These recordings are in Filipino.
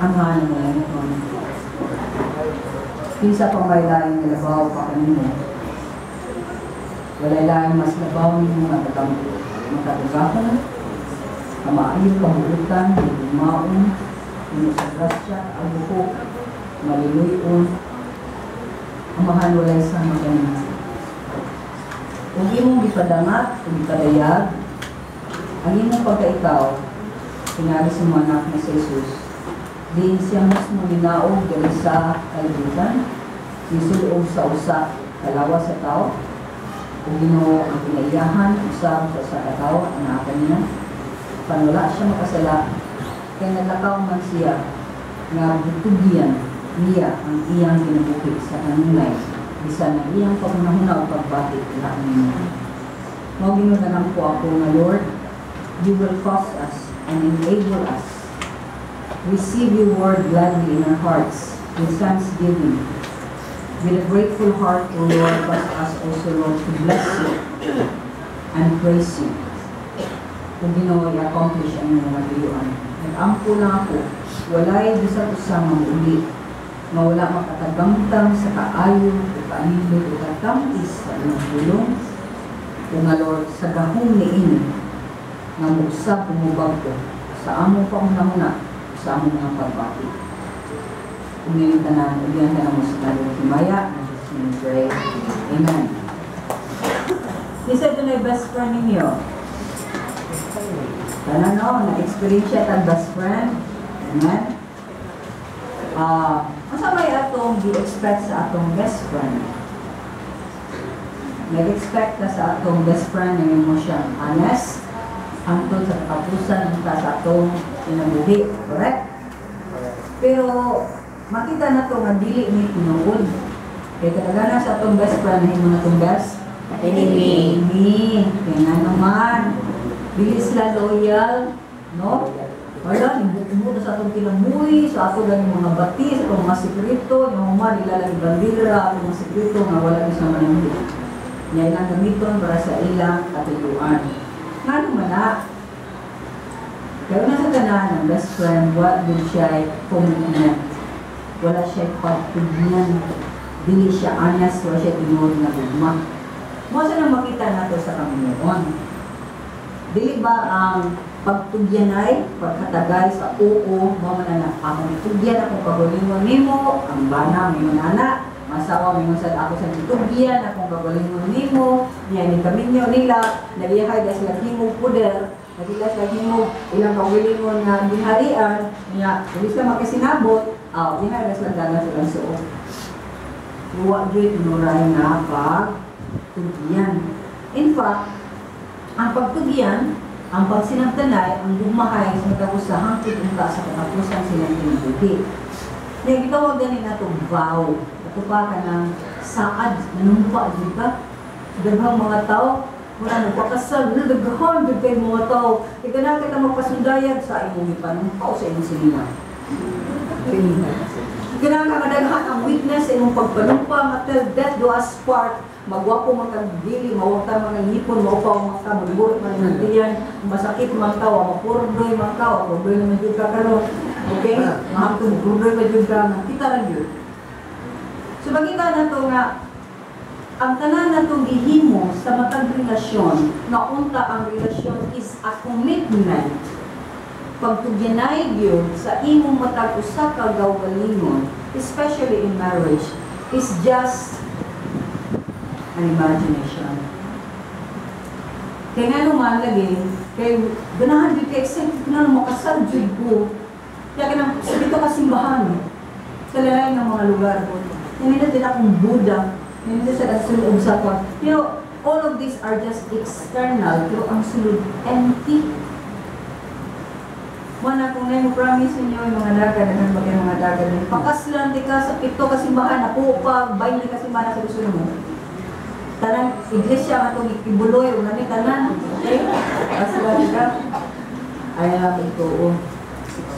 Amahan mo lang ito. Pinsa pang may laing nalabaw pa kanino. Walay laing mas labaw ninyo matagapan, kamaayon, kabuutan, lumaon, sa grasya, ang buhok, maliluyon, amahan walay sa maganda. Kung imong gipadangat, kung gipadayag, ang imong pagkaitaw, pinali sa mga anak ni Jesus, din siya mismo linaog dali sa kalibutan, sisulog sa usa, kalawa sa tao, kung Ginoo ang pinaiyahan, usab sa katao, anakan niya, panwala siya makasala, kaya nalakaw man siya, nga butugyan niya ang iyang ginabuhi sa kanunay, bisan na iyang pagnahunaw pagbati lang niya. Mga ginunalang po ako na Lord, you will cause us and enable us. Receive your word gladly in our hearts with thanksgiving. With a grateful heart, O Lord, cause us also, Lord, to bless you and praise you. Kung Ginoo i-accomplish ang mga matuyuan. Nag-ampo lang ako, walay bisag usamang uli, na wala makatagamtang sa kaayo, o kaanilod, o katampis sa inyong tulong. Kung nga, Lord, sa gahong ni ini, nga mugsa pumubag ko, sa among paunang-una, sa among mga pagbati. Umiling tanan, ulihan ka na mo sa talong himaya, and just pray. Amen. Isa ito na yung best friend ninyo. Tanan no, na-experience siya tag best friend. Amen. Masabay atong di-expect sa atong best friend. Nag-expect na sa atong best friend na mo siyang honest, hangtod sa kapusan sa atong kinabuhi. Correct? Pero, makita na ito nga dili ni tinuod. Kaya katagana sa atong best friend, na mo na itong best enemy. Kaya nga naman, dili sila loyal, no? Wala, himbut-himbut sa atong kinabuhi, sa ato lang yung mga bati, sa itong mga sekreto, yung mga nilalang bandira, yung mga sekreto nga wala ni sa manamit. Yan ang gamiton para sa ilang katuyuan. Nga naman na, kaya na sa tanan ng best friend, what did siya commitment? Wala siya pagtugnan. Dili siya honest, wala siya tinuod na gugma. Mo sa nang makita nato sa Panginoon. Dili ba ang pagtugyanay, pagkatagal sa oo, mo man na ako itugyan akong kagalingon nimo, ang bana mo nana, masawa mo sa ako sa itugyan akong kagalingon nimo, niya ni kaminyo nila, nalihay da sila himog puder, nagila sa himog ilang kagalingon nga biharian, niya dili sila makasinabot, diha da sila dala sa suot. Luwa gyud nuray na pagtugyan. In fact, ang pagtugyan, ang pagsinagtanay, ang gumahay sa katapusahang titunta sa katapusan silang kinabuhi. Kaya gitawag ganin na itong vow. Ito pa ka ng saad, nanumpa, di ba? Daghang mga tao, wala nagpakasal, nagdaghan, kay mga tao. Ika na kita magpasundayag sa imong ipanumpaw sa imong silina. Kinakadaghan ang witness sa imong pagpanumpa, until death do us part. Magwapo magkagdili, mawagta mga ngipon, maupaw mga ka, magburot mga nandiyan, masakit mga tao, mapurdoy mga tao, mapurdoy na medyo ka karon. Okay? Mahamtong mapurdoy na medyo ka, kita lang yun. So, magkita na ito nga, ang tanan na itong gihimo sa matag relasyon, na unta ang relasyon is a commitment. Pagtugyanay yun sa imong matag usa ka gawgalingon, especially in marriage, is just an imagination. Kaya nga naman lagi, kaya ganahan din kaya excited na makasal dyan ko. Kaya ka sabi ito kasimbahan, sa lalay ng mga lugar ko. Hindi din akong Buddha, hindi sa sulod sa kwa. You know, all of these are just external, pero ang sulod empty. Mana kung na yung promise ninyo yung mga daga, naman ba yung mga daga ninyo? Pakaslan di ka sa pito kasimbahan, ako pa, 20 kasimbahan sa gusto mo. Tanang iglesia nga itong ibuloy, o nani tanan. Okay? Kaslan ka. I love it to.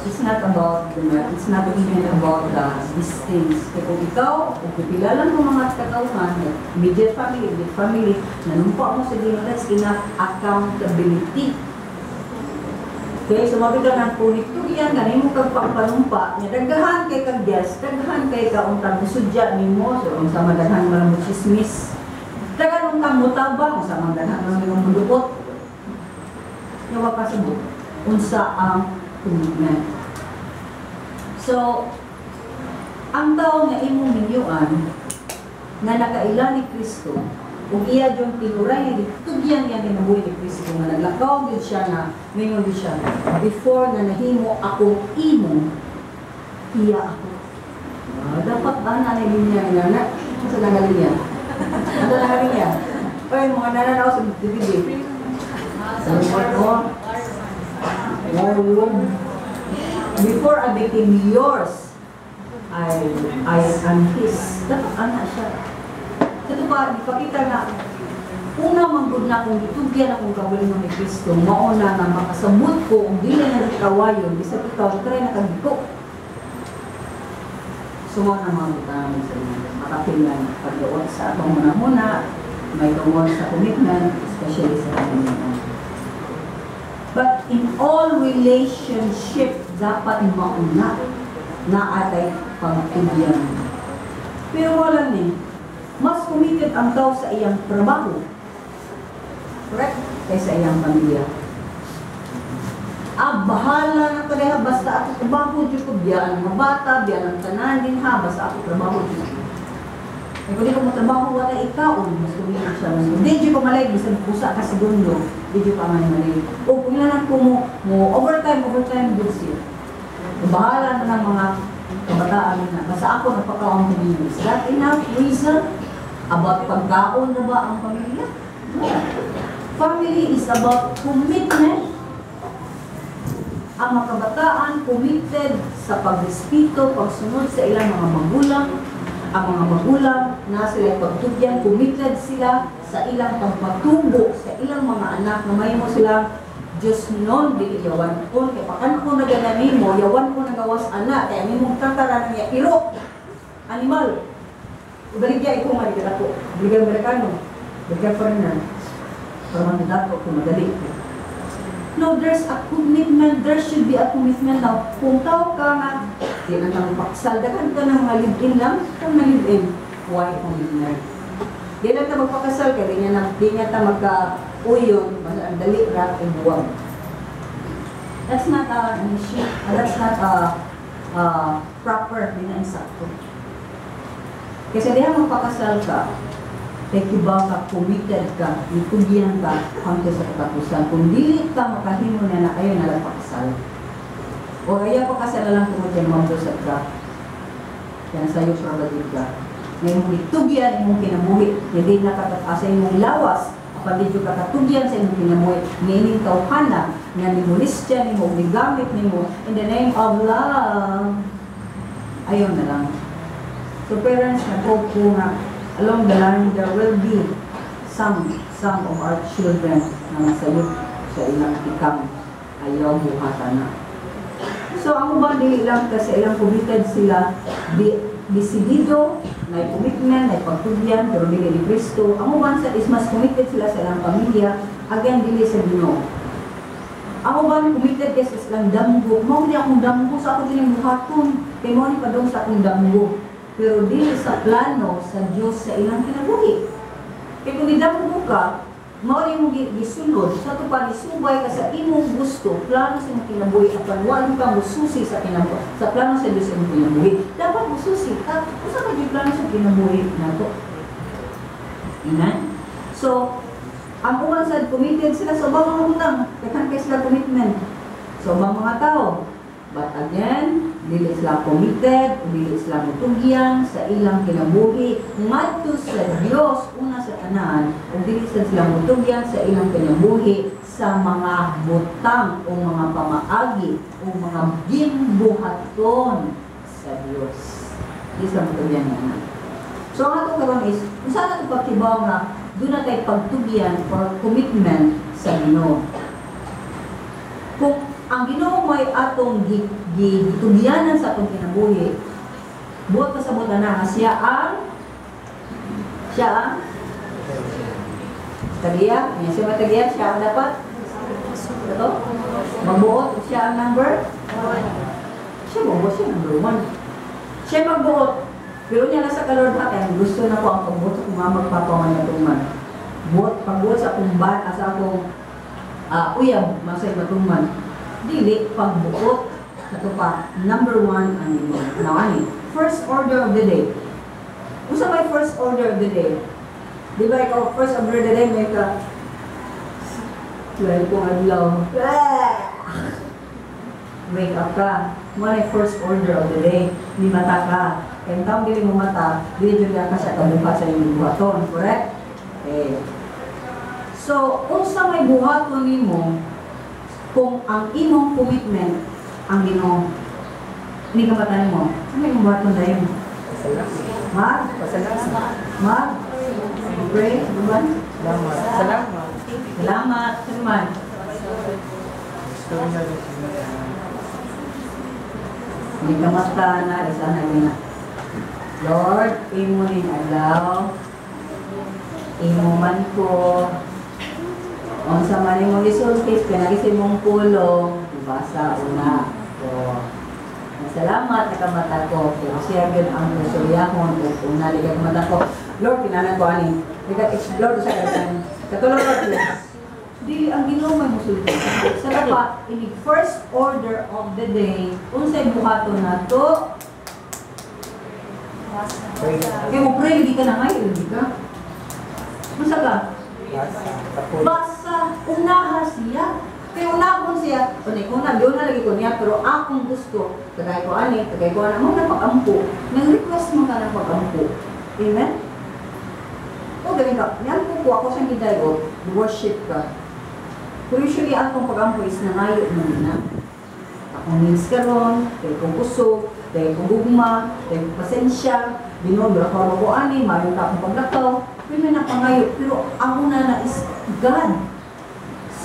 It's not about, it's not even about these things. Kaya kung ikaw, kung pipilalan mo mga katauhan, immediate family, nanumpa mo sa Dino, that's enough accountability. Okay, sumabi ka ng punit tugian ganin mo kag pagpanumpa nya daghan kay kag guest, daghan kay ka untang sudya nimo so unsa man daghan man mo chismis. Daghan untang mutabang sa man daghan man mo mudukot. Nya wa ka sabot unsa ang commitment. So ang tao nga imong minyuan na nakaila ni Kristo ug iya jung tinuray nga gitugyan niya kinabuhi ni Kristo nga naglakaw gyud siya nga mingon gyud siya before na nahimo ako imo iya ako. Dapat ba na linya nga na sa nangalinya ano na linya oy mga nananaw sa DVD sa mo before I became yours I am his. Dapat ana siya. Ito ba, ipakita na, una manggod na akong itugyan akong kaugalingon ni Kristo, mauna na makasabot ko, kung dili na kawayon, bisa ikaw, try na kagiko. Sumo na mga butang sa makapilan, pagdoon sa atong muna-muna, may tungkol sa commitment, especially sa commitment. But in all relationship, dapat mauna na atay pagtugyan. Pero wala ni, mas committed ang tao sa iyang trabaho. Correct? Kaysa iyang pamilya. Bahala na ko deha basta ako trabaho jud ko biyan mga bata, biyan ang tanan din ha basta ako trabaho jud ko. Kung di ko matrabaho wala ikaw, mas committed siya. Di jud ko malay bisan pusa ka segundo, di jud pa man malay. O kung ilan ko mo overtime jud siya. Bahala na ng mga kabataan na. Basta ako napakaon ko ninyo. Is that enough reason about pagkaon na ba ang pamilya? No. Family is about commitment. Ang mga kabataan committed sa pagrespeto, pagsunod sa ilang mga magulang. Ang mga magulang na sila pagtugyan, committed sila sa ilang pagpatubo sa ilang mga anak na may mo silang Diyos nun, di yawan ko, kaya pakan ko naganami mo, yawan ko nagawas anak, kaya may mong tataran niya, pero, animal, ibaligya ikaw nga, ikita ko, ibaligya Amerikano, ibaligya foreigner, para mandato ko, madali. No, there's a commitment, there should be a commitment now. Kung tao ka nga, di na nang paksaldagan ka ng mga live-in lang, kung na live-in, why commitment? Di lang ta magpakasal ka, di niya ta magka-uyon, ang dali rat and buwag. That's not an issue, that's not proper, di na insakto. Kasi di magpakasal ka, kaya kiba ka, committed ka, itugyan ka, hanggang sa katapusan. Kung dili ka makahimo na ayaw na lang pakasal. O ayaw pakasal na lang kung dyan mamdosat ka. Yan sa'yo, probably ka. Ngayon mong itugyan, imong kinabuhi. Hindi nakakasa imong lawas. Kapag dito kakatugyan sa imong kinabuhi. Ngayon tawhana, nga nimulis dyan, imong nigamit nimo in the name of love. Ayaw na lang. So parents, nag-hope po nga, along the line, there will be some of our children na masayot sa ilang ikam. Ayaw buhatan na. So ang ubang dili lang kasi ilang committed sila, desidido, may commitment, may pagtugyan, pero dili ni Kristo. Ang uban sa is mas committed sila sa ilang pamilya, again dili sa Ginoo. Ang uban committed kasi sa ilang damgo. Mao di akong damgo sa ako dining buhaton. Kay mo ni padong sa akong damgo. Pero dili sa plano sa Dios sa ilang kinabuhi. Kay kung idamgo ka, mao ni mo gisulod sa tupan isubay ka sa imong gusto, plano sa imong kinabuhi apan wala ka mususi sa kinabuhi. Sa plano sa Dios imong kinabuhi, dapat mususi ka. Usa ka di plano sa kinabuhi nato. Amen. So, ang uman sa committed sila sa ubang mga utang, kay sila commitment. So, ubang mga tao. But again, dili sila committed, dili sila mutugyan sa ilang kinabuhi ngadto sa Dios una sa tanan, ug dili sila mutugyan sa ilang kinabuhi sa mga butang o mga pamaagi o mga gimbuhaton sa Dios. Dili sila mutugyan na. So ang ato karon is, kung saan nato pagkibaw na doon na tayo pagtugyan or commitment sa Ginoo. Kung ang Ginoo may atong gitugyanan sa atong kinabuhi, buot pa sa buta na siya ang tagiya, siya ang dapat Ito? Magbuot siya ang number? Siya magbuot siya number 1. Siya magbuot. Pero niya nasa kalord hatin, gusto na ko ang pagbuot sa kung magpapaman na tuman. Pagbuot sa akong sa akong uyab, masay matuman. Dili, pagbuot. Ito pa, number 1 ang imo. Now, ani? First order of the day. Kung sa may first order of the day, di ba ikaw, first order of the day, may ka, well, kung adlaw, wake up ka. Muna yung first order of the day, di mata ka. Kaya taong dili mo mata, dili dili ka sa kabuhat sa inyong buhaton, correct? Okay. So, kung sa may buhaton nimo, kung ang imong commitment, ang Ginoo, hindi ka matanin mo, ano yung buhaton dahil mo? Mag? Mag? Pray? Buwan? Salamat. Salamat. Salamat. Hindi ka mata na, isa na yun na. Lord, imo rin alaw, imo man ko, kung sa maning mong isultis, pinagisin mong pulong, ibasa una. So, salamat na kamata ko, kung siya yun ang musulyahon, kung naligag mata ko. Lord, pinanan ko ani, nag-explore sa kanya. Katulad ko, di ang Ginoo may musulti. Sa dapat, in the first order of the day, unsay buhaton na to, kaya mo pray, hindi ka na ngayon, hindi ka. Masa ka? Basa, unaha siya. Kaya unahon siya, una, doon na lagi ko niya, pero akong gusto, tagay ko ani, tagay ko ana, mo na pag-ampo. Nag-request mo ka ng pag-ampo. Amen? O, ganun ka, yan po ako sa hiday ko, worship ka. Pero usually, akong pag-ampo is nangayo mo na. Akong means ka ron, kaya kong kusog, kaya kong gugma, kaya kong pasensya, binobra ko ani, mayroon ka akong paglakaw, pero may napangayo. Pero ang una na is God.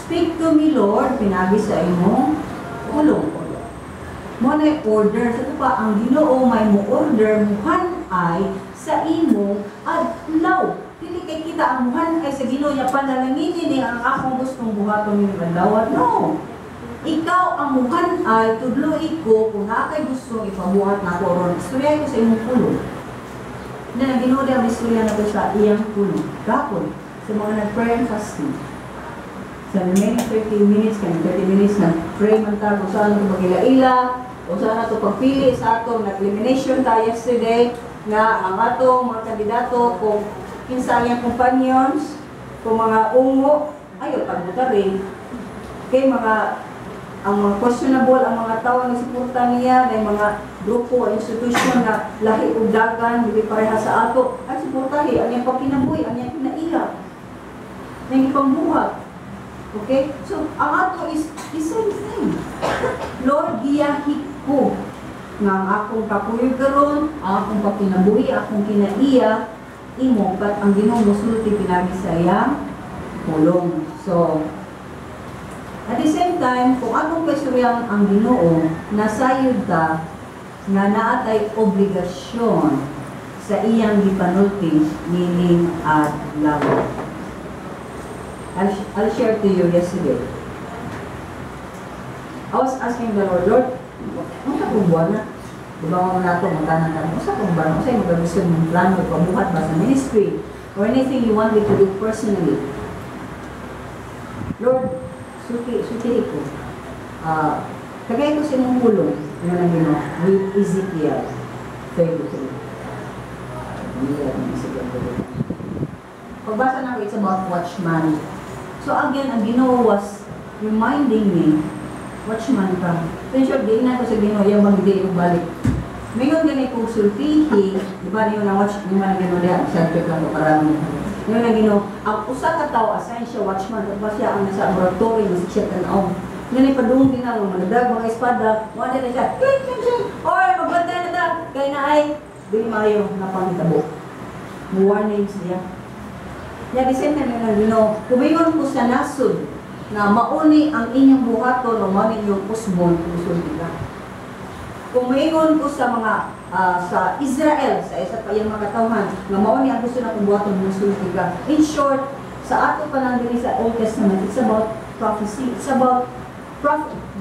Speak to me, Lord, pinagi sa imong ulong. Mo na order sa pa ang Ginoo may mo order muhan ay sa imong adlaw. Dili kay kita ang muhan ay sa Ginoo niya panalangin ni ang akong gustong buhaton yung adlaw. No. Ikaw ang muhan ay tudloy ko kung naa kay gustong ipabuhat na ko ron. Istorya ko sa imong pulong. Na Ginoo ang istorya na ko sa iyang pulong. Gapon sa mga nag-prayer and fasting. Sa remaining 30 minutes, 30 minutes na pray man ta kung saan ito magila-ila, kung saan ito pagpili sa atong elimination ta yesterday nga ang atong mga kandidato kung kinsa ang companions, kung mga ungo, ayaw pagbuta rin. Kay ang mga questionable, ang mga tao na suporta niya, may mga grupo, institution na lahi o dagan, hindi pareha sa ato, ay suportahi, ang yung pagkinabuhi, ang yung pinaiyak, ang yung pangbuhat. Okay? So, ang ato is the same thing. Lord, giyahi ko nga ang akong kapuyo karon, ang akong pagkinabuhi, akong kinaiya, imo, but ang Ginoo musulti pinagi sa iyang pulong. So, at the same time, kung akong kasuryang ang Ginoo, nasayod ta nga naatay obligasyon sa iyang gipanulti nining adlaw. I'll share to you yesterday. I was asking the Lord, ano sa kong buwan na? Diba mo na ito, magkanan ka, ano sa kong buwan? Ano sa'yo magagusto mong plano, pabuhat ba sa ministry? Or anything you want me to do personally? Lord, suti ko. Kagaya ko sa imong pulong, yun ang Ginoo, with Ezekiel 33. Pagbasa na ko, it's about watchman. So again, ang Ginoo was reminding me, watchman ka. So short, di na ko sa Ginoo, yung magdi yung balik. Ngayon ganit kong sultihi, di ba niyo na watch, di ba na Ginoo diya, center lang ko karami. Ngayon na Ginoo, ang usa ka tao, assign siya watchman, at ba siya ang nasa laboratory, mas siya tanaw. Ngayon ay padung din ako, manadag, mga espada, mga na siya, oy, magbantay na ta, kaya na ay, di mayo, napangitabo. Warnings niya. Kaya di same time na Ginoo, kumayon ko sa nasod na mauni ang inyong buhaton o mauni inyong usbon, usulti ka. Kumayon ko sa mga sa Israel, sa isa pa yung mga katawhan, na mauni ang gusto na kung buhaton, usulti ka. In short, sa ato pa lang din sa Old Testament, it's about prophecy. It's about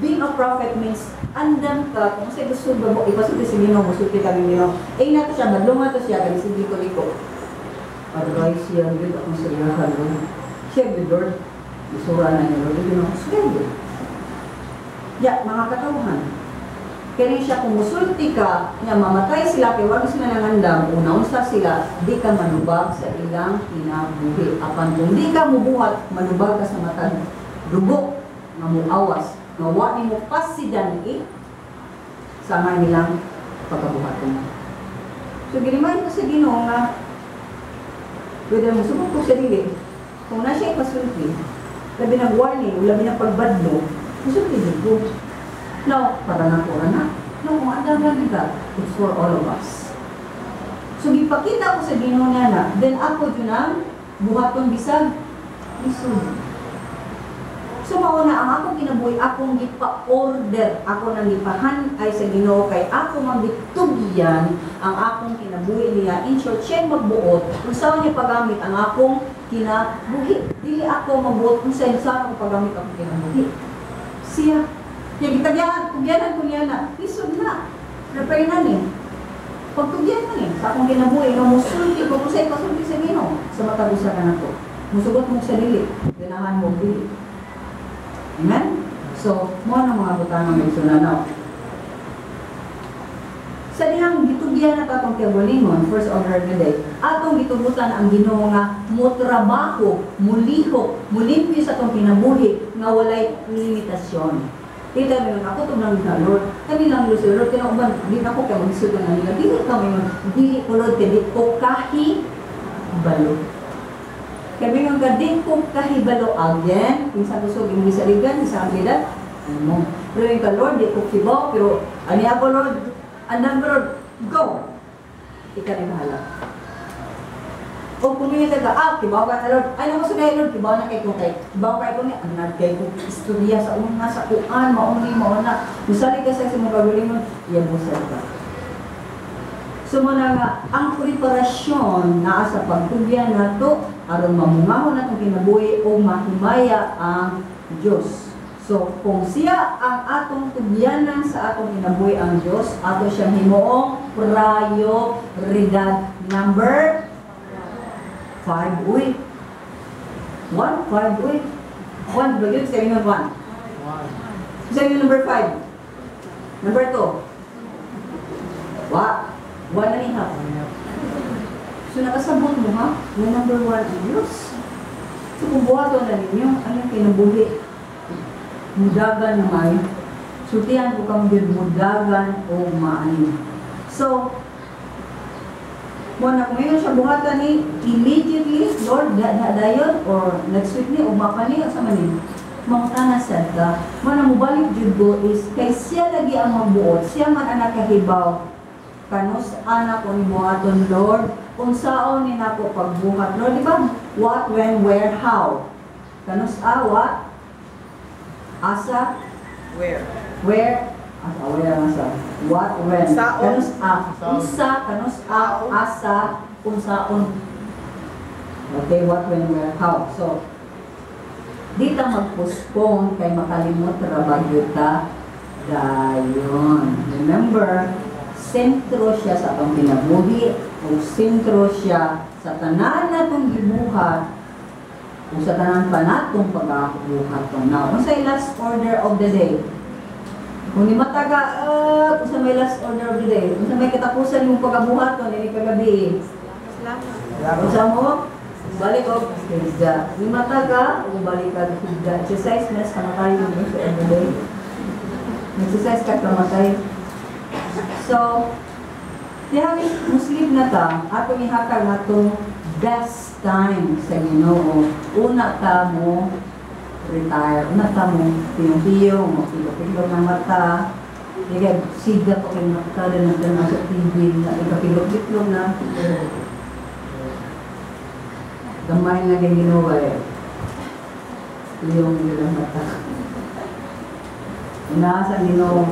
being a prophet means andam ka kung sa gusto mo ipasulti sa Ginoo, musulti ka ng Ginoo. Eh nato siya badlong ato siya kay sige ko liko. Otherwise siya gid akong seryohan Lord. Siya gid Lord. Isura na niya Lord, Ginoo. Sige. Ya, mga katawhan. Kaya siya kung musulti ka, nga mamatay sila kay wag sila nangandam, una-unsa sila, di ka manubag sa ilang kinabuhi. Apan kung di ka mubuhat, manubag ka sa matag dugo nga muawas, nga wa nimo pasidan sa mga nilang pagkabuhaton. So ginimahin ko sa Ginoo nga pwede mo subok ko sa dili. Kung na siya ipasulti, labi na warning, labi na pagbadlo, musulti din ko. Now, para na ko na. No, kung andang lang ka, it's for all of us. So gipakita ko sa Ginoo na, then ako yun ang buhaton bisag lisod. So mauna ang akong kinabuhi, akong gipa-order, ako nang gipahan ay sa Ginoo kay ako magitugyan ang akong kinabuhi niya. In short, siya magbuot kung saan niya paggamit ang akong kinabuhi. Dili ako magbuot kung saan akong paggamit akong kinabuhi. Siya, yung tugyanan ko niya na, lisod na. Repay na niya. Pagtugyan na niya, sa akong kinabuhi, na musulti ko kung saan pasulti sa Ginoo, sa matabusa ka na to. Musugot mo sa dili, ganahan mo dili. Amen? So, mo ang mga butang ng sunanaw. Sa dihang gitugyan na tatong kiabulingon, first order of the day, atong gitubutan ang Ginoo nga mutrabaho, mulihok, mulimpyo sa atong kinabuhi nga walay limitasyon. Kita mo ako itong nang Lord, kanilang Lord, kinauban, di na ko kayo magsuto na nila, dili kami dili ko Lord, kaya di ko kahibalo. Kami nga din kung kahibalo again, minsan gusto yung isaligan, isang bilat, ano mo. Pero yung ka Lord, di ko kibaw, pero ani ako Lord, andan Lord, go! Ika rin bahala. O kung yung taga, kibaw ka na Lord, ay naman sa Lord, kibaw na kay kung kay, kibaw ka kung anad kay kung istorya sa una, sa kuan, mauna. Misali ka sa mga gagawin mo, yan mo sa ka. So muna nga, ang preparasyon na sa pagtugyan na to, aron mamungahon na itong kinabuhi o mahimaya ang Diyos. So, kung siya ang atong tugyanan sa atong kinabuhi ang Diyos, ato siyang himuong prioridad. Number 5, uy. 1, 5, uy. 1, bagay, sa inyo 1. Sa inyo number 5. Number 2. 1 and a half. So nakasabot mo ha, yung number 1 ang Diyos. So kung buhato na ninyo, ang kinabuhi, mudagan na may, sutihan ko kang mudagan o maanin. So, muna kung ngayon siya buhatan ni, immediately, Lord, dayon, or next week ni, o mapani, o sa manin, mangutana sad ka. Muna mubalik jud is, kay siya lagi ang magbuot, siya man anak kahibaw, kanus anak ko ni buhaton, Lord, kung saan ni nako pagbuhat, Lord, di ba? What, when, where, how? Kanus what? Asa? Where? Where? Asa, where, asa? What, when? Kanus usa, kanus asa, kung saan. Okay, what, when, where, how? So, di ta mag-postpone kay makalimot trabaho ta dayon. Remember, sentro siya sa atong kinabuhi o sentro siya sa tanan natong gibuhat o sa tanan pa natong pagkabuhat to. Now, kung sa last order of the day, kung ni mataga, kung sa may last order of the day, kung sa may katapusan yung pagkabuhat to, hindi kagabi. Kung sa mo, balik o higda. Ni mataga, o balik ka higda. Exercise na sa matay yung sa every day. Exercise ka kamatay. So, dihang Muslim na ta, ato ihakar na itong best time sa Ginoo. Una ta mo retire, una ta mo piyong-piyong, makilok-kilok ng mata, Ika, siga pa kayo nakakala na sa TV, na ikapilok-kilok na. Gamay na kayo ginawa eh. Yung ilang mata. Inaasan Ginoo.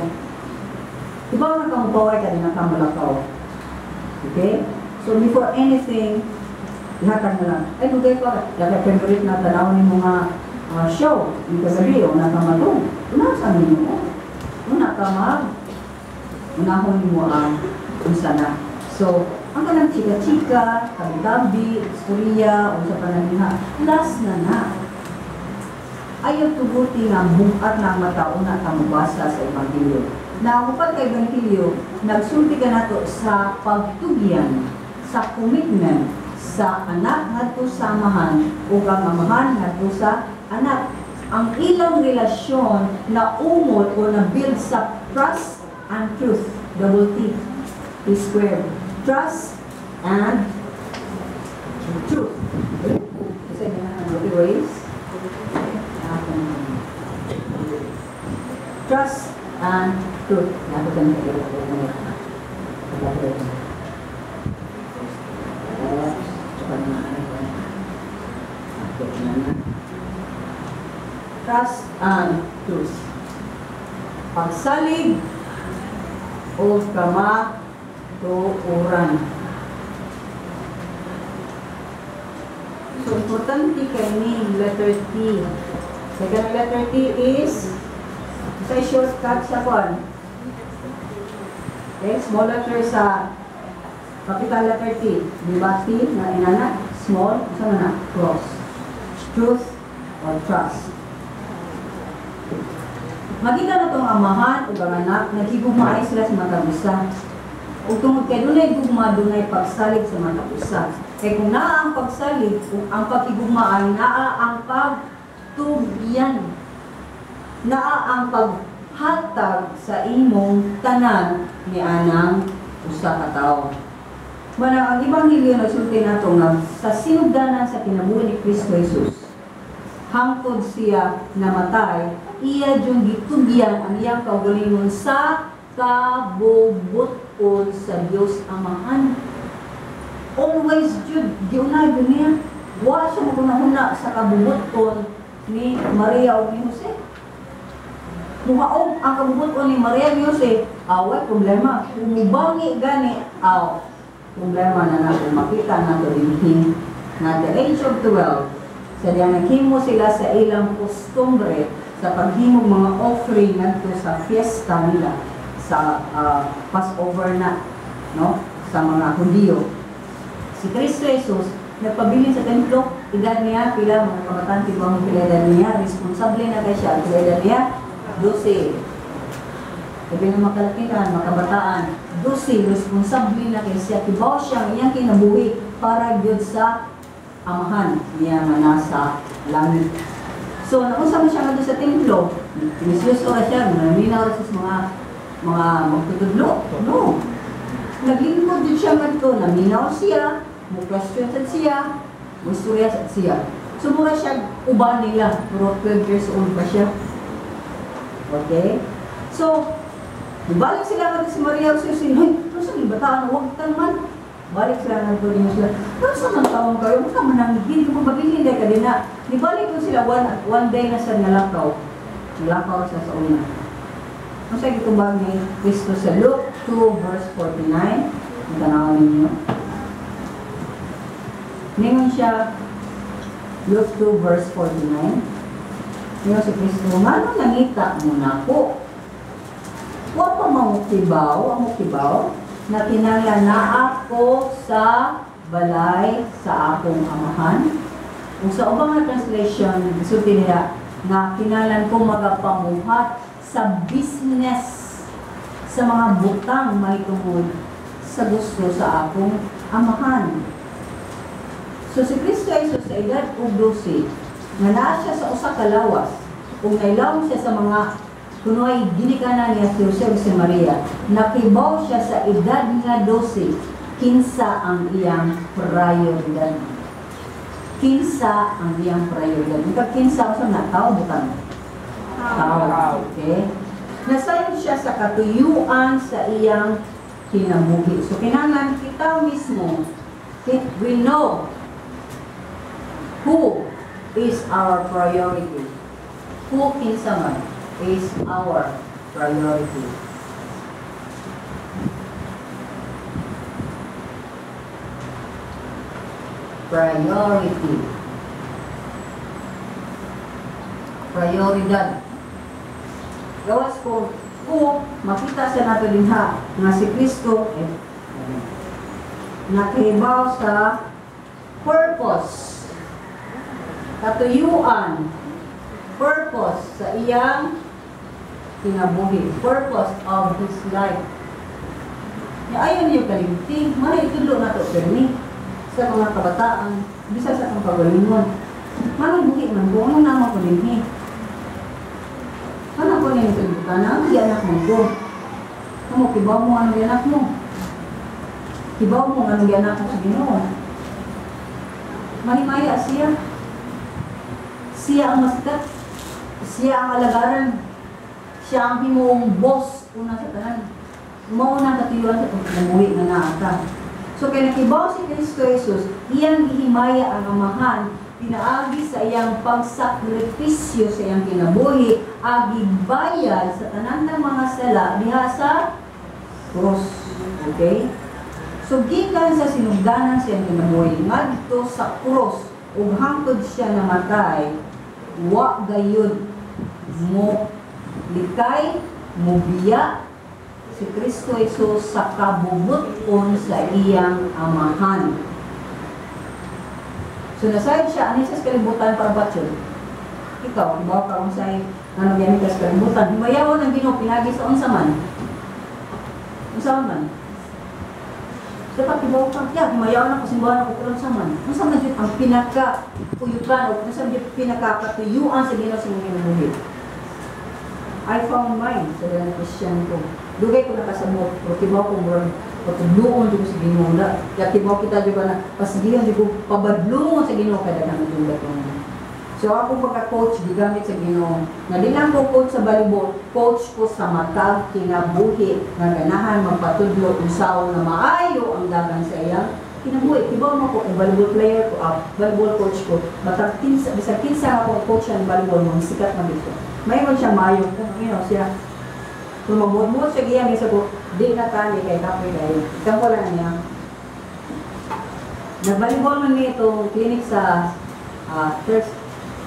Diba na kang paway ka din ang kamalakaw? Okay? So before anything, ihatag mo lang. Ay, bugay ko. Dapat favorite na tanawin mo nga show. Yung kagabi, una ka mag-o. Una sa mo. Una ka unahon mo ang unsa na. So, ang kanang chika-chika, kabi-gabi, istorya, o sa pananiha, last na. Ayaw tubuti nga bukat na ang matao na kamubasa sa Ebanghelyo. Na upat kay Ebanghelyo, nagsulti ka nato sa pagtugyan, sa commitment, sa anak ngadto sa amahan, o kang amahan ngadto sa anak. Ang ilang relasyon na umol o na build sa trust and truth. Double T. T squared. Trust and truth. Kasi erase. Trust and truth. Trust and truth. Pagsalig o kamatuoran. So, importante kay ni letter T. Second letter T is sa shortcut sa kwan. Okay, small letter sa capital letter T. Diba T na inana? Small, sa na? Cross. Truth or trust. Makita na itong amahan o anak, nagigugmaay sila sa matabusan. O tungod kay dunay pagsalig sa matabusan. Kaya kung naa ang pagsalig, kung ang pagkigugmaan, naa ang pagtugyan. Naa ang paghatag sa imong tanan ni anang usa ka tawo. Mana ang Ebanghelyo nagsulti nato nga sa sinugdanan sa kinabuhi ni Kristo Jesus. Hangtod siya namatay, iya yung gitugyan ang iyang kaugalingon sa kabubuton sa Diyos Amahan. Always Jude, giunay niya. Wa siya magunahuna sa kabubuton ni Maria o ni Jose. Muhaog ang kabubuton ni Maria ni Jose, away problema. Umubangi gani, problema na natin. Makita nato din na the age of 12, sa diyang naghimo sila sa ilang kostumbre sa paghimog mga offering ngadto sa fiesta nila sa Passover na, no, sa mga Hudiyo. Si Kristo Jesus nagpabilin sa templo, edad niya pila mga kabatante ba mo pila edad niya, responsable na kay siya, pila edad niya 12. Sabi na makalakitan, makabataan, 12, responsable na kay siya, tibaw siya iyang kinabuhi para gyud sa amahan niya nga nasa langit. So, naunsa mo siya nga sa templo, misyuso ra siya, naminaw ra sa mga magtutudlo. No. Naglingkod din siya nga ito, naminaw siya, mo-question siya, mo-istorya siya. Sumura siya, uban nila, pero 12 years old pa siya. Okay? So, balik sila nga si Maria o si Jose, ay, ano sa libataan, huwag man. Balik sila nga ito din sila. Pero sa mga taong kayo, huwag ka manangigin, kung mababilin dahil ka din na. Nibalik ko sila one day na sa nalakaw. Nalakaw siya sa una. Ang sa gitubag ni Kristo sa Luke 2 verse 49. Ang tanawan ninyo. Ningon siya, Luke 2 verse 49. Ningon si Kristo, ano nangita mo na po? Huwag pa mamukibaw, na kinala na ako sa balay sa akong amahan. Kung sa ubang na translation, gusto nila na kinalan ko magapamuhat sa business, sa mga butang may tungod sa gusto sa akong amahan. So si Kristo Jesus sa edad og 12, nga naa siya sa usa ka lawas, kung nailawom siya sa mga kunoy ginikanan niya si Jose o si Maria, nakibaw siya sa edad nga 12, kinsa ang iyang prioridad. Kinsa ang iyang prioridad. Ika kinsa sa na tao butang. Tao. Okay? Nasayon siya sa katuyuan sa iyang kinabuhi. So kinahanglan kita mismo, we know who is our priority. Who kinsa man is our priority. Priority. prioridad. Gawas ko, kung makita sa nato din ha, nga si Kristo, nakibaw sa purpose, katuyuan, purpose sa iyang kinabuhi, purpose of his life. Ayaw niyo kalimti, mga itulo na ito, permi, sa mga kabataan, bisa sa kang pagalingon. Manong buhi man ko, anong naman ko din Ano ko niya yung na, ang anak mo ko. Ano, kibaw mo anong anak mo. Kibaw mo anong anak mo sa Ginoo. Mahimaya siya. Siya ang masikat. Siya ang alagaran. Siya ang himuong boss una sa tanan. Mauna katuyuan sa pagkamuhi na naata. So kaya nakibaw si Kristo Jesus, iyang gihimaya ang amahan, pinaagi sa iyang pagsakripisyo sa iyang kinabuhi, agigbayad sa tanan ng mga sala diha sa cross. Okay? So gikan sa sinugdanan sa iyang kinabuhi, ngadto sa cross, ug hangtod siya namatay, wa gayud mo likay, mo biya si Kristo Jesus sa kabubuton sa iyang amahan. So nasayad siya, ano sa kalibutan para batyon? Ikaw, ibaw ka kung sa'y nanagyan ka sa kalibutan. Himayaw ng Ginoo, pinagi sa unsa man. Unsa man. So pag-ibaw ka, himayaw na ko, simbahan ako, pero unsa man. Unsa man yun ang pinaka-puyukan o unsa man yun pinaka-katuyuan sa Ginoo sa mga kinabuhi. I found mine sa dalang Christian ko. Dugay ko nakasabot, pero tibaw ko murang patudluon dito sa Ginoo na. Kaya tibaw kita di ba na pasigihan dito pabadlungon sa Ginoo kada nang tulad ko. So ako pagka-coach gigamit sa Ginoo. Na di lang ko coach sa volleyball, coach ko sa matag kinabuhi nga ganahan magpatudlo usaw na maayo ang dagan sa iyang kinabuhi. Tibaw mo ko volleyball player ko, volleyball coach ko. Matag kinsa bisag kinsa ako coach ang volleyball mo sikat man dito. Mayroon siya maayo, siya. Kung magbuot-buot siya giyan, isa ko, di na tali kay kapoy kayo. Isang ko lang niya. Nag-volleyball man niya itong clinic sa first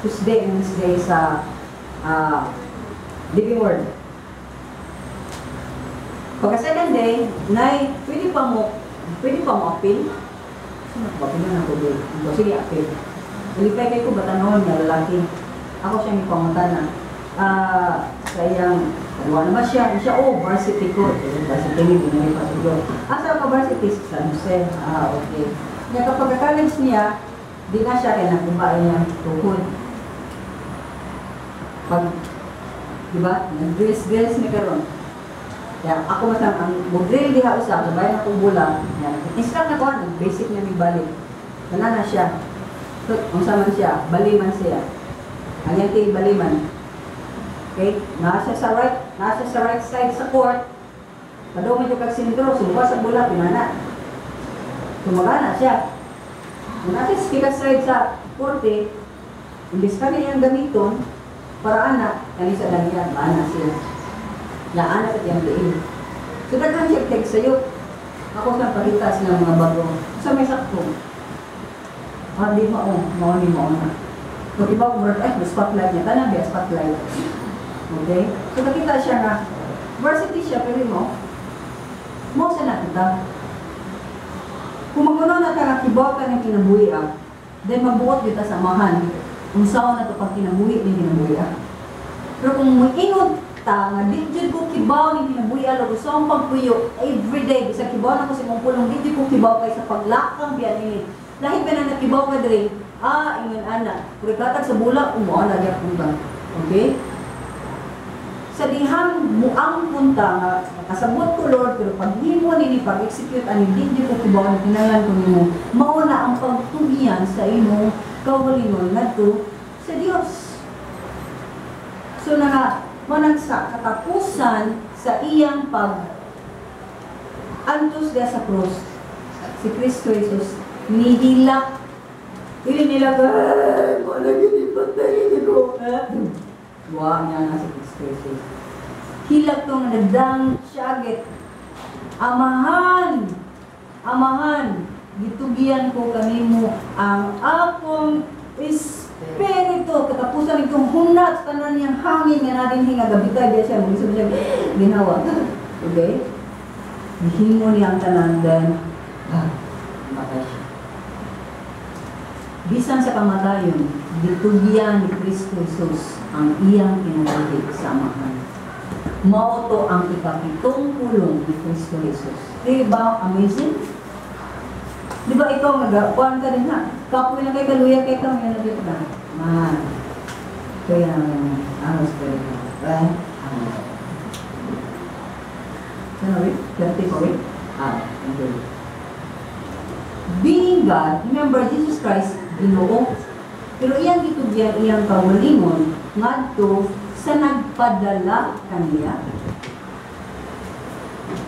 Tuesday and Wednesday sa Living Word. Pagka second day, pwede pa mo appeal. Sino ko, appeal na ako din. Sige, appeal. Ilipay kayo ko, batanong na lalaki. Ako siya may pangutana. Sa iyang Wala naman siya, varsity ko. Varsity ni binili pa siguro. Asa ka varsity? San Jose. Okay. Kaya kapag college niya, di na siya kaya nagkumbay niya tuhod. Pag, di ba? Nag-drills ni karon. Kaya ako masang, ang mag-drill diha usap, sabay na kong bulang. Instruct na ko, nag-basic na may balik. Wala na siya. So, kung saan man siya, baliman siya. Ang yan kay baliman. Okay? Nasa sa right side sa court. Kadong medyo kag-sindro, sumpa sa bula, pinana. Sumagana siya. Kung natin sa side sa korte, imbis ka niyang gamiton, para anak, kanisa lang yan, maana siya. Naanak at yung liin. So, daghan siya text sa'yo. Ako sa pahitas ng mga bago. Sa may sakto. Di mo na. So, iba ko, may spotlight niya. Tanang biya, spotlight. Okay? So, nakita siya na, varsity siya, pero mo sa nakita. Kung magunaw na kibaw ka ng kinabuhi, then magbuot kita sa amahan. Kung saan na ito pag kinabuhi, din kinabuhi. Pero kung may inod, nga di ko kibaw ni kinabuhi alo gusto ang pagpuyo everyday bisa kibaw na ko sa mong pulong di ko kibaw kay sa paglakang biyan ini lahi pa na nakibaw ka diri ingon ana kurikatag sa bulak umuha na diya punta okay sa dihang muang punta nga kasabot ko Lord pero pag himo nini pag-execute ani di ko kibaw na kinahanglan ko nimo mao na ang pagtugian sa imo kaugalingon ngadto sa Dios so nga manang sa katapusan sa iyang antos dia sa krus si Kristo Jesus nihilak nila wala gini patay ko wa niya na si Kristo Jesus hilak tong nagdang siagit amahan gitugian ko kanimo ang akong espiritu Espiritu, katapusan itong hunat, tanan niyang hangin nga natin hinga, gabitay dia siya, mag-isip siya, ginawa. Okay? Hihimo niya ang tanan, then, matay siya. Bisan sa kamatayon, ditugyan ni Kristo Jesus ang iyang kinabuhi sa amahan. Mauto ang ikapitong pulong ni Kristo Jesus. Diba amazing? Diba ikaw nagapuan ka din ha? Kapoy na kay kaluya kay ikaw, yan na dito ka. Man. Kaya ang Espiritu. Right? Ano wait? 30 po wait? Okay. Being God, remember Jesus Christ, Ginoo. Pero iyang gitugyan, iyang kawalingon, ngadto sa nagpadala kaniya.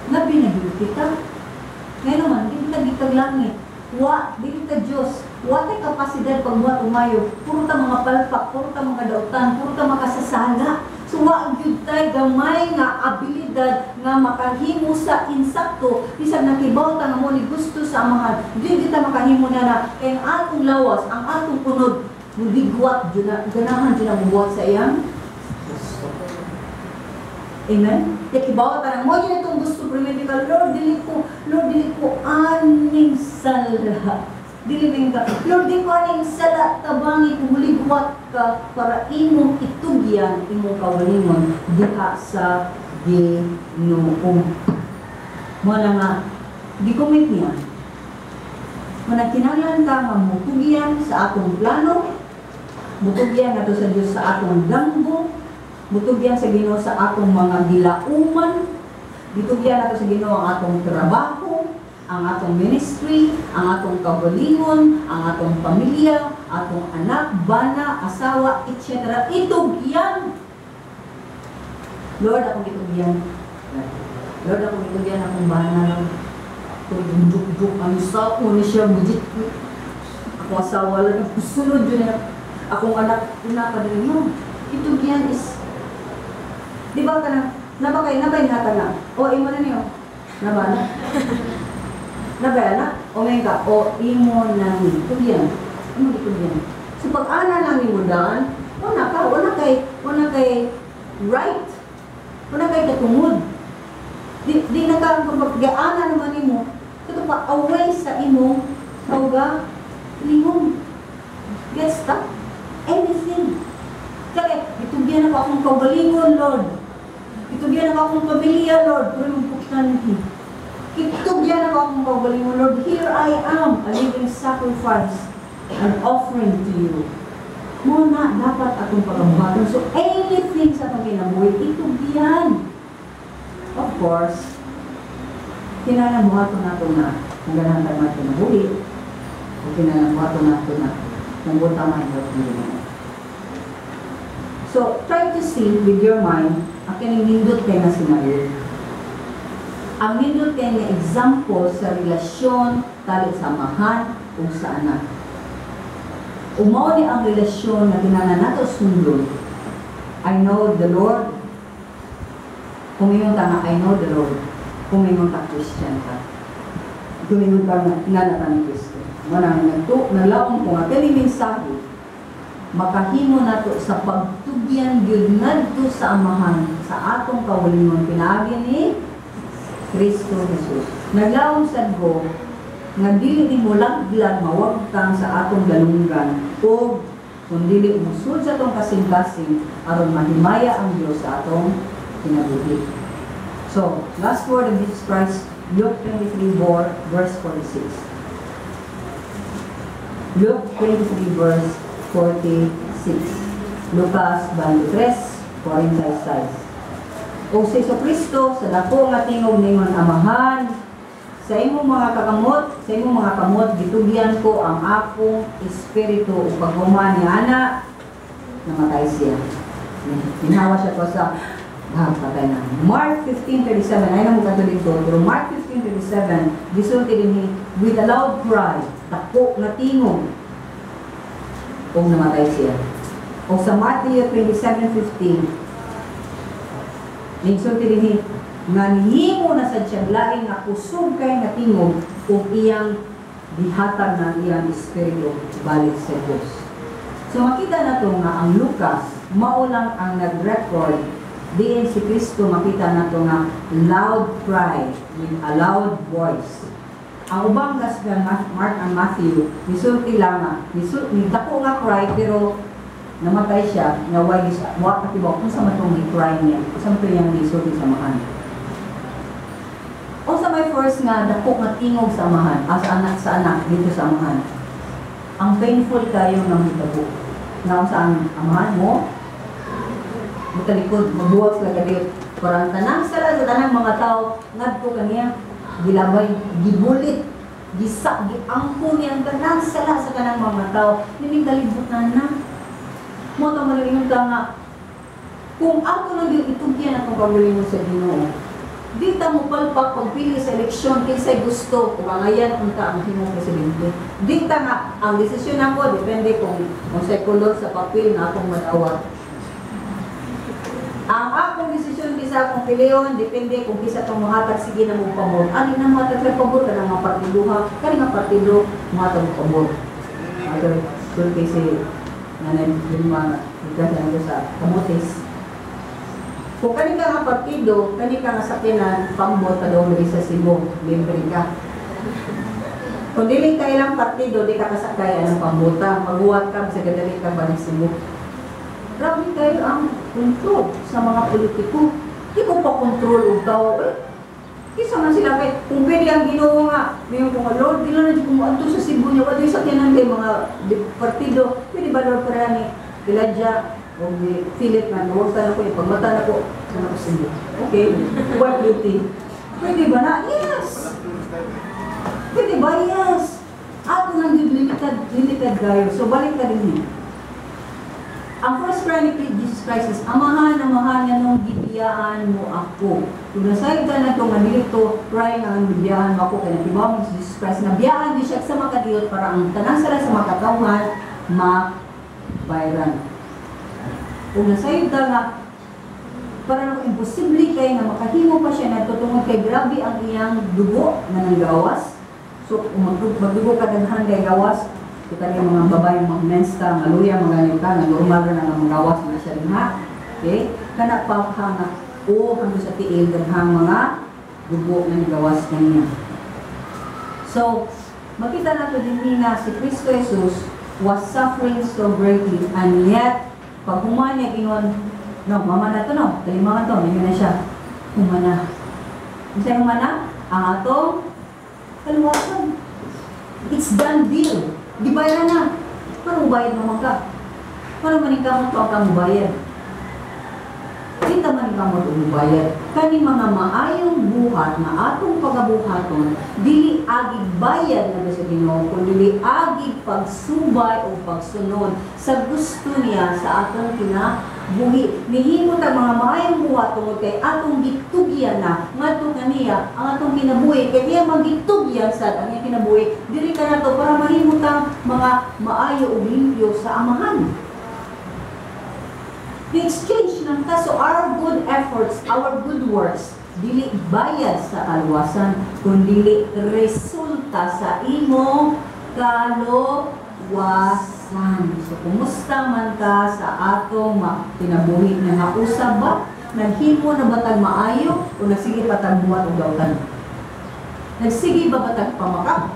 Na binagil kita. Ngayon naman, di kita gitag langit. Di kita Diyos. Wa tay kapasidad pagbuhat umayo. Puro ta mga palpak, puro ta mga dautan, puro ta makasasala. So wa gyud tay gamay nga abilidad nga makahimo sa insakto bisan nakibaw ta nga mo ni gusto sa amahan. Di kita makahimo na kay ang atong lawas, ang atong punod, muligwat jud na ganahan jud na buhat sa iyang gusto. Amen. Kaya kibaw ta mo gyud itong gusto primitical Lord dili ko aning sala. Dili ka, Lord, di ko aning sala tabangi kung muligwat ka para imong itugyan, imong kawalingon diha sa Ginoo. Muna nga, gikomit niya. Muna kinahanglan ka nga mutugyan sa atong plano, mutugyan nato sa Dios sa atong damgo, mutugyan sa Ginoo sa atong mga gilauman, gitugyan nato sa Ginoo ang atong trabaho, ang atong ministry, ang atong kabalingon, ang atong pamilya, atong anak, bana, asawa, etc. Itugyan. Lord, akong itugyan. Lord, akong itugyan, akong bana. Tugduk-duk, ang sa ni siya, bujit. Akong asawa lang, kusunod yun. Akong anak, pinakadali mo. Itugyan is, di ba ka na, nabay nata na. O, imo na niyo. Naba na. Nabaya o mega, o imo nang itugyan. Imo itugyan. So pag ana lang imo daan, wala kay right. Wala kay katungod. Di na ka pag-gaana naman imo, ito pa away sa imo kauga lingon. Get stuck. Anything. Kaya itugyan ako akong kaugalingon, Lord. Itugyan ako akong pamilya, Lord. Pero magpukitan niyo. Kitugyan ako akong kaugalingon, Lord. Here I am, a living sacrifice, an offering to you. Muna, dapat atong pagkabuhatan. So, anything sa itong kinabuhi, itugyan. Of course, kinalamuhato nato na kung ganahan tayo natin na huli, o kinalamuhato nato na kung buta may help nyo. So, try to see with your mind, akin nindot kayo na sinabi. Ang nindot kayo na example sa relasyon, tali sa amahan, o sa anak. Umaw ni ang relasyon na kinala nato sundod. I know the Lord. Kumingon ka nga, I know the Lord. Kumingon ka Christian ka. Kumingon ka nga, inanatan ni Kristo. Manang naglaong ko nga, kani mensahe, makahimo nato sa pagtugyan gyud ngadto sa amahan, sa atong kawalingon, pinaagi ni Kristo Jesus. Naglaom sad ko, nga dili nimo laglag mawagtang sa atong galunggan o kung dili musud sa atong kasing-kasing aron mahimaya ang Dios sa atong kinabuhi. So, last word of Jesus Christ, Luke 23 verse 46. Luke 23 verse 46. Lucas 23, 46. O si Kristo sa dako nga tingog ningon amahan, sa imong mga kakamot, sa imong mga kamot, gitugyan ko ang akong espiritu o paghuman ni ana, namatay siya. Ginawa siya ko sa patay na. Mark 15:37, ay naman katulig ko, pero Mark 15:37, gisulti din with a loud cry, dako nga tingog, o namatay siya. O sa Matthew 27:15, gisulti din nga nihimo na sa tiyaglaing nga kusog kay nga tingog kung iyang dihatag ng iyang espiritu balik sa Diyos. So makita na to nga ang Lucas mao lang ang nag-record diin si Kristo, makita na to nga loud cry with a loud voice. Ang ubang gospel, Mark and Matthew, misulti lang nga, dako nga cry pero namatay siya, naway siya, wa patibaw kung sa matong cry niya, kung sa matong yung misulti sa mahan. O sa may first nga, dako nga tingog sa amahan, sa anak dito sa amahan. Ang painful kayo ng hitabo. Nga saan amahan mo, matalikod, mabuwag sila kadiyot. Parang tanang sila sa tanang mga tao, ngadto kaniya, gilabay, gibulit, gisak, giangko niyang tanang sila sa kanang mga tao. Nining kalibutan na. Mo ito malalingon ka nga, kung ako na din itugyan akong pagalingon sa Ginoo, di ta mo palpak pagpili sa eleksyon kinsay gusto kung angayan unta ang himong presidente. Di ta nga ang desisyon ako depende kung sekular sa papel na akong madawat. Ang akong desisyon kisa akong piliyon depende kung kisa itong mahatag sige na mong pamor. Ano na mahatag na pamor ka ng mga partiduha, kani nga partido mahatag mong pamor. Other so kasi nanay yung mga ikasan sa kamotes. Kung kani ka nga partido, kani ka nga sakinan, pambot ka daw sa Cebu, libre ka. Kung dili ka ilang partido, di ka kasakay ng pambota, maguwat ka, sa gadali ka ba ng Cebu. Grabe kayo ang kontrol sa mga politiko. Di ko pa kontrol o tao. Kisa man sila kay, kung pwede ang Ginoo nga, mayroon ko nga, Lord, di lang na di kumuanto sa Cebu niya, wala yung sakinan kay mga partido, pwede ba Lord para ni Elijah, o ni Philip na nawarta na ko, yung pagmata na ko, sana ko Cebu. Okay, what do you think? Pwede ba na? Yes! Pwede ba? Yes! Ako nang limited kayo. So balik ka din. Ang first cry ni Jesus Christ is, amahan nga nung gibiyaan mo ako. Kung nasayod ka na ito, manilito, cry nga ang gibiyaan mo ako, kaya natibaw mo si Jesus Christ, nabiyaan di siya sa makadiyot para ang tanang sala sa makatawhan, mabayran. Kung nasayod ka nga, para nang imposible kayo na makahimo pa siya na tutungod kay grabe ang iyang dugo na nanggawas. So, kung magdugo ka daghan kay gawas, kita niya mga babae, mga mensta, mga luya, mga ganyan ka, na normal na nga mga gawas na siya rin ha. Okay? Kana pa nga, o hanggang sa tiil, daghang mga dugo na gawas na niya. So, makita nato din na si Kristo Jesus was suffering so greatly, and yet, pag humanya ingon, no, mama na to no, kalimangan to, nangyay na siya. Humana. Masaya humana? Ang atong kaluwasan. It's done deal. Di bayaran na. Paano bayad naman ka? Paano manikamot ka ang bayad? Kita manikamot ang bayad. Kani mga maayong buhat na atong pagabuhaton, dili agig bayad na sa Ginoo, kung dili agig pagsubay o pagsunod sa gusto niya sa atong kinabuhi. Nihimo ta mga maayong buhat tungod kay atong gitugyan na ngadto kaniya ang atong kinabuhi, kay iya magitugyan sad ang iyang kinabuhi. Dili ka nato para mahimo ta mga maayo ug limpyo sa amahan. The exchange ng so our good efforts, our good works, dili bayad sa kaluwasan, kundi resulta sa imong kaluwasan. So, kumusta man ka sa atong kinabuhi na nausab ba? Naghimo na batag maayo o nagsige patag buhat o dawtan? Nagsige ba batag pamakap?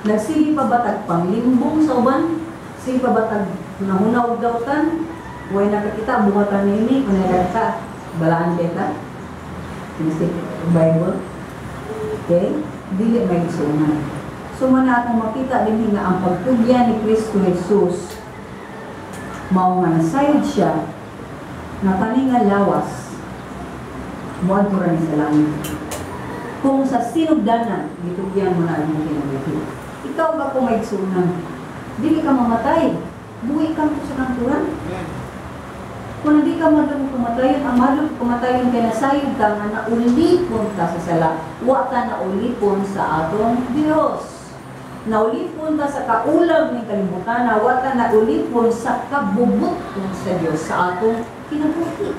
Nagsige pa batag panglimbong sa uban? Sige pa batag nahunaw o dawtan? Huwag nakakita, buhatan nini, kung nakakita, balaan kita. Sinisip Bible. Okay? Dili may isunan. So, man akong makita din nga ang pagtugyan ni Kristo Jesus, mao nga nasayod siya, na kaninga lawas, muadura ni sa langit. Kung sa sinugdanan, itugyan mo na ang kinabuhi. Ikaw ba kung may isunan? Dili ka mamatay. Buhay ka sa kanturan. Kung hindi ka madung kumatayon, ang madung kumatayon kay nasayod ka nga naulipon ka sa sala, wa ka naulipon sa atong Dios. Naulipon ka sa kaulag ng kalibutan, wa ka naulipon sa kabubuton sa Dios sa atong kinabuhi.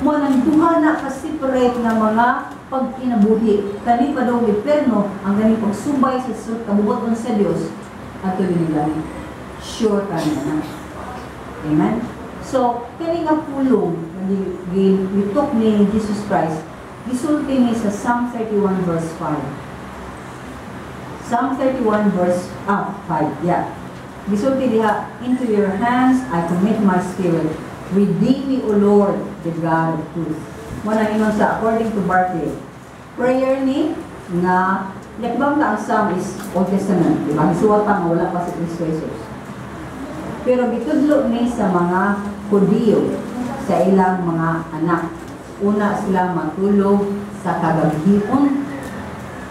Mo nang duha na ka-separate na mga pagkinabuhi. Kani pa daw impierno ang ganing pagsubay sa kabubuton sa Dios ato dinigani. sure ka na. Amen? So, kani nga pulong na gitok ni Jesus Christ, gisulti ni sa Psalm 31 verse 5. Psalm 31 verse 5, yeah. Gisulti diha, into your hands I commit my spirit. Redeem me, O Lord, the God of truth. Muna ingon sa according to Barclay. Prayer ni nga yakbang na ang Psalm is Old Testament, di ba? Hisuwat pa nga wala pa si Kristo Jesus. Pero bitudlo ni sa mga Hudiyo sa ilang mga anak. Una sila matulog sa kagabihon.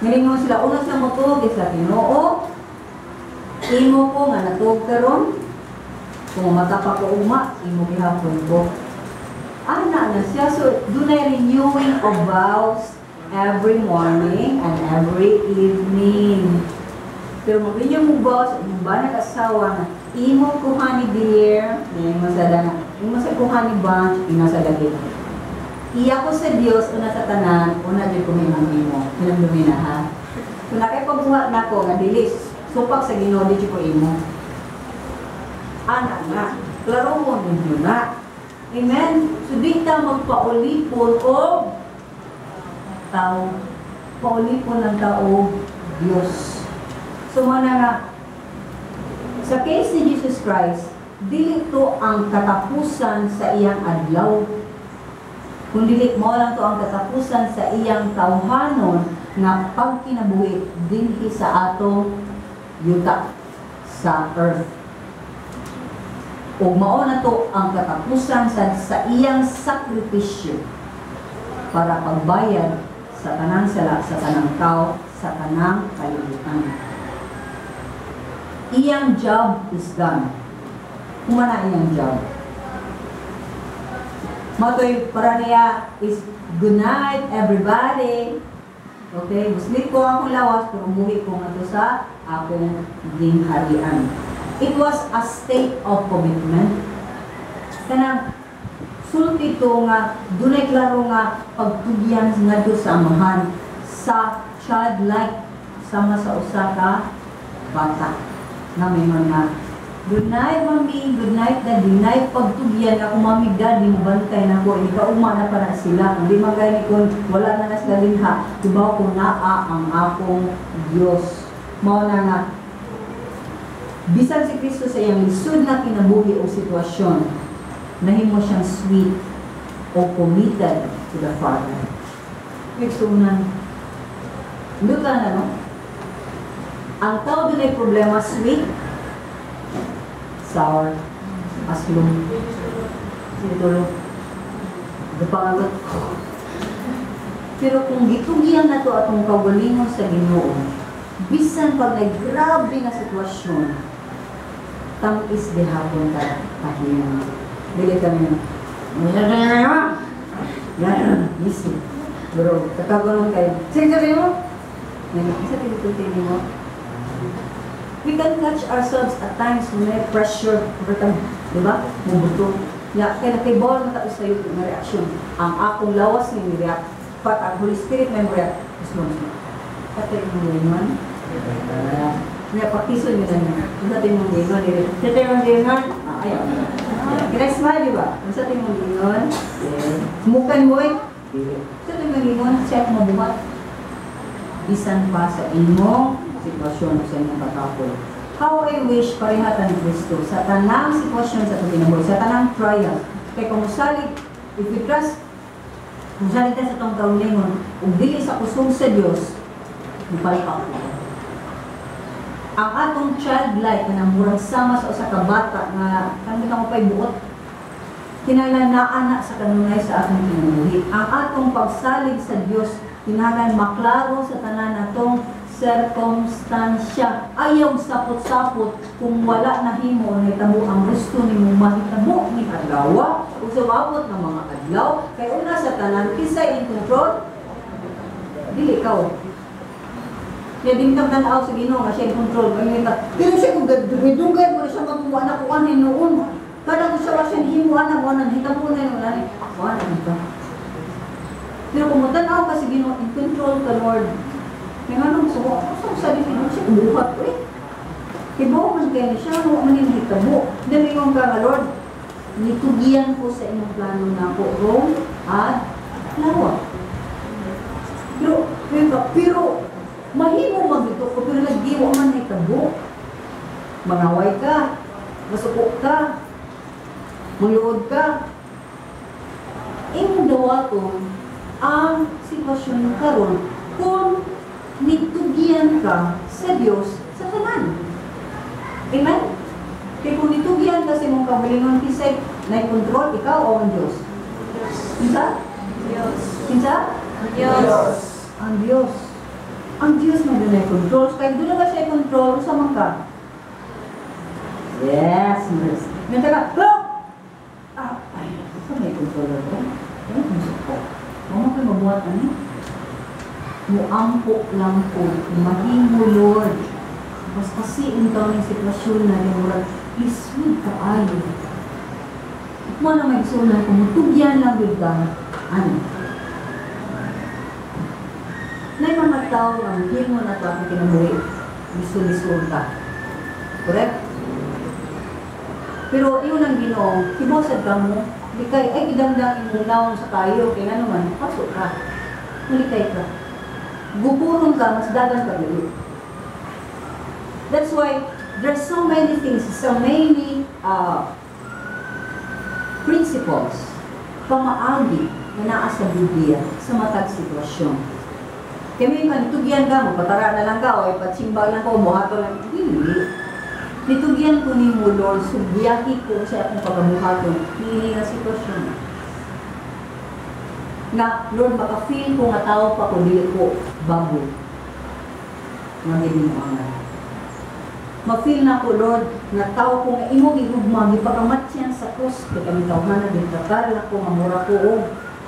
Ngayon sila, una sila matulog sa Ginoo. Imo ko nga natulog karon. Kung mata pa ko uma, imo gihapon ko. Ana na siya. So, dunay renewing of vows every morning and every evening. Pero mag-renew mo vows, yung ba nag-asawa na, imo kuhani dear, imo sa kuhani bunch, imo sa lagi. Iya ko sa Dios una sa tanan, una jud ko imo. Hinamdumi na ha. Kung nakay pagbuhat nako nga dili supak sa Ginoo di ko imo. Ana nga, klaro mo ninyo na. Amen. So di ta magpaulipon o tao. Paulipon ng tao Dios. So mana nga sa case ni Jesus Christ, dili to ang katapusan sa iyang adlaw. Kung dili mo lang to ang katapusan sa iyang tawhanon nga pagkinabuhi dinhi sa ato yuta sa earth. O mao na to ang katapusan sa iyang sakripisyo para pagbayad sa tanang sala, sa tanang tao, sa tanang kalibutan. Iyang job is done. Kumana iyang job. Matoy para niya is good night everybody. Okay, muslit ko akong lawas pero umuwi ko nga to sa akong gingharian. It was a state of commitment. Kanang sulti to nga dunay klaro nga pagtugyan nga do sa amahan sa childlike sama sa usa ka bata. Na may mga good night mami, good night daddy, night pagtugyan ako mami daddy mo bantay na ko, ikaw umana pa na sila, hindi magani ko wala na nas galinha, diba ko naa ang akong Diyos. Mao na nga bisan si Kristo sa iyang lisod na kinabuhi o sitwasyon, nahimo siyang sweet o committed to the Father. Nagsunan luta na no? Ang tao din ay problema, sweet, sour, aslong, sinitulo, dapangagot. Pero kung gitugyan na to atong kagalingon sa Ginoo, bisan pag naggrabe na sitwasyon, tamis de hapon ka pahiyan. Dili kami yan, easy. Bro, kakagulang kayo. Sige mo? Isa tinututin mo? We can catch ourselves at times when may pressure, di ba? Mubuto. Kaya nakibawal na tayo sa iyo na reaksyon. Ang akong lawas ni react. But ang Holy Spirit may react. Gusto mo. Katay mo ngayon. Kaya paktiso nyo na nyo. Katay mo ngayon. Katay mo ngayon. Ayaw. Kina-smile, di ba? Katay mo ngayon. Mukan mo eh. Katay mo ngayon. Check mo buhat. Bisan pa sa imong sitwasyon sa inyong katapol. How I wish parihatan ni Kristo sa tanang sitwasyon sa pagkinabuhi, sa tanang trial. Kaya kung salig, if we trust, kung salig tayo sa itong kaulingon, kung dili sa kusong sa Diyos, ipalpak ko. Ang atong childlike na murang sama sa usa ka bata nga kanita ko pa'y buot, kinalanaan na sa kanunay sa atong kinabuhi. Ang atong pagsalig sa Diyos, kinahanglan maklaro sa tanan natong circumstansya. Ayaw sapot-sapot kung wala na himo na itabo ang gusto ni mo mahitabo ni adlaw o sumabot ng mga adlaw kay una sa tanan kisay in control dili ikaw kaya dintang tanaw sa Ginoo nga siya in control kaya pero siya kung dugay mo siya magmuha na kung ano noon kada ko siya siya himo anak mo nang hitabo na yung lani ako na ito pero kung tanaw ka sa Ginoo in control ka Lord. Kaya nga nung sabi ko siya, buhat ko eh. Tibo man kayo siya, huwag man yung hitabo. Damingon ka nga, Lord, nitugian ko sa inyong plano na ko, Rome at Lawa. Pero, mahimo magito ko, pero nagdiwa man hitabo. Mangaway ka, masukok ka, muluod ka. Imong dawaton ang sitwasyon karon kung nitugian ka sa Dios sa tanan. Amen? Kaya kung nitugian ka sa imong kabilingon kisay, na-control ikaw o ang Diyos? Kinsa? Diyos. Kinsa? Diyos. Ang Diyos. Ang Diyos na doon ay control. Kaya doon na ba siya control sa mga ka? Yes, yes. Nganta ka, look! Ay, saan may controller ko? Ay, masukok. Mama kayo mabuhat ano? Muampok lang po. Mahimo, Lord. Mas kasi ikaw ng sitwasyon na yung iswid ka ayo. Mo na may sunan kung mutugyan lang yun ka. Ano? Na yung mga tao ang himo na ito ang kinabuhi. Liso-liso ka. Correct? Pero yun ang Ginoo, ibosad ka mo. Di kay, ay idamdang imunaw sa kayo. Kaya naman, pasok ka. Malikay ka. Gupurong ka, mas dagan ka dito. That's why there's so many things, so many principles, pamaagi na naa sa Biblia sa matag sitwasyon. Kaya may nitugian ka, magpatara na lang ka, o ipatsimba lang ka, o muhato lang. Hindi. Nitugian ko ni mo, Lord, subyaki ko sa akong pagamuhaton. Hindi na sitwasyon. Na, Lord, maka-feel ko nga tao pa ko, dili ko bago. Magiging mo ang ma-feel na ko, Lord, na tao ko nga imong igugma, ipagamatyan sa krus, kaya kami tawhanan, din kakal ako, mamura ko, o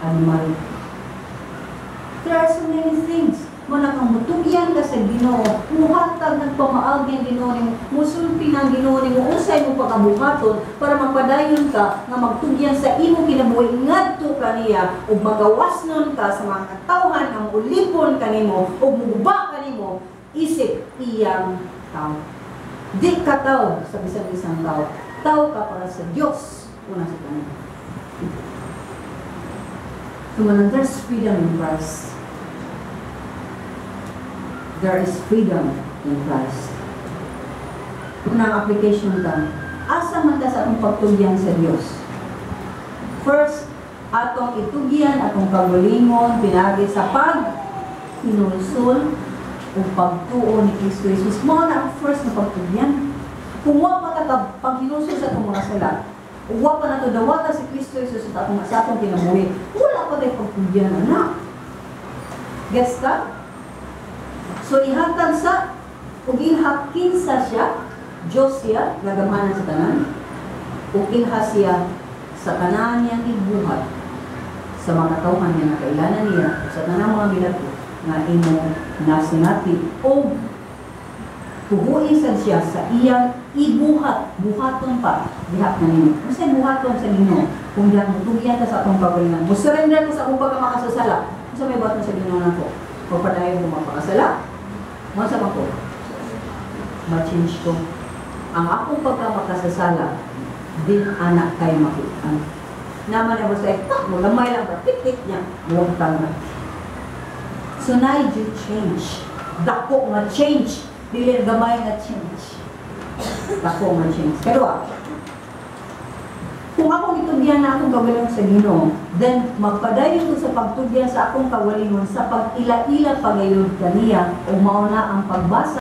animal. There are so many things. Muna kang mutugyan ka sa Ginoo, muhatag nagpamaagi ang Ginoo nimo, musulpi ng Ginoo nimo, usay mo pagkabuhaton para magpadayon ka nga magtugyan sa imo kinabuhi ngadto kaniya ug magawasnon ka sa mga katawhan nga ulipon kanimo ug muguba kanimo isip iyang tao. Di ka tao sa isang tao. Tao ka para sa Diyos. Una sa kanila. So when there's freedom in Christ, there is freedom in Christ. Unang application ka, asa man ka sa atong pagtugyan sa Diyos. First, atong itugyan, atong kagulingon, pinagi sa pag-hinulsol, o pagtuo ni Kristo Jesus. Mga na ang first na pagtugyan. Kung wala pa ka pag-hinulsol sa itong mga sala, o wala pa na ito dawata si Kristo Jesus sa atong kinabuhi, wala pa tayo pagtugyan na. Gets ka? So, ihatag sa, o ilhakin sa siya, Diyos siya, nagamanan sa tanan, o ilha siya sa tanan niyang ibuhat, sa mga tauhan niya na kailanan niya, sa tanang mga bilato, nga imo nasinati, o tuhuisan siya sa iyang ibuhat, buhaton pa, dihat na ninyo. Kasi buhaton sa ninyo, kung diyan mo, tugyan ka sa atong pagalingan, musurrender ko sa akong pagkamakasasala, kasi may ba't mo sa Ginoo na ko, pagpadayon mo magpakasala, masa ba ko? Ma-change ko. Ang akong pagkamakasasala, din anak kay makitaan. Naman na mo sa magamay lang ba, tik-tik niya, buwang tanga. So now you change. Dako nga change. Dili gamay nga change. Dako nga change. Pero kung ako itugyan na akong kawalingon sa Ginoo, then magpadayon ko sa pagtugyan sa akong kawalingon sa pag-ila-ila pagayod kaniya o mauna ang pagbasa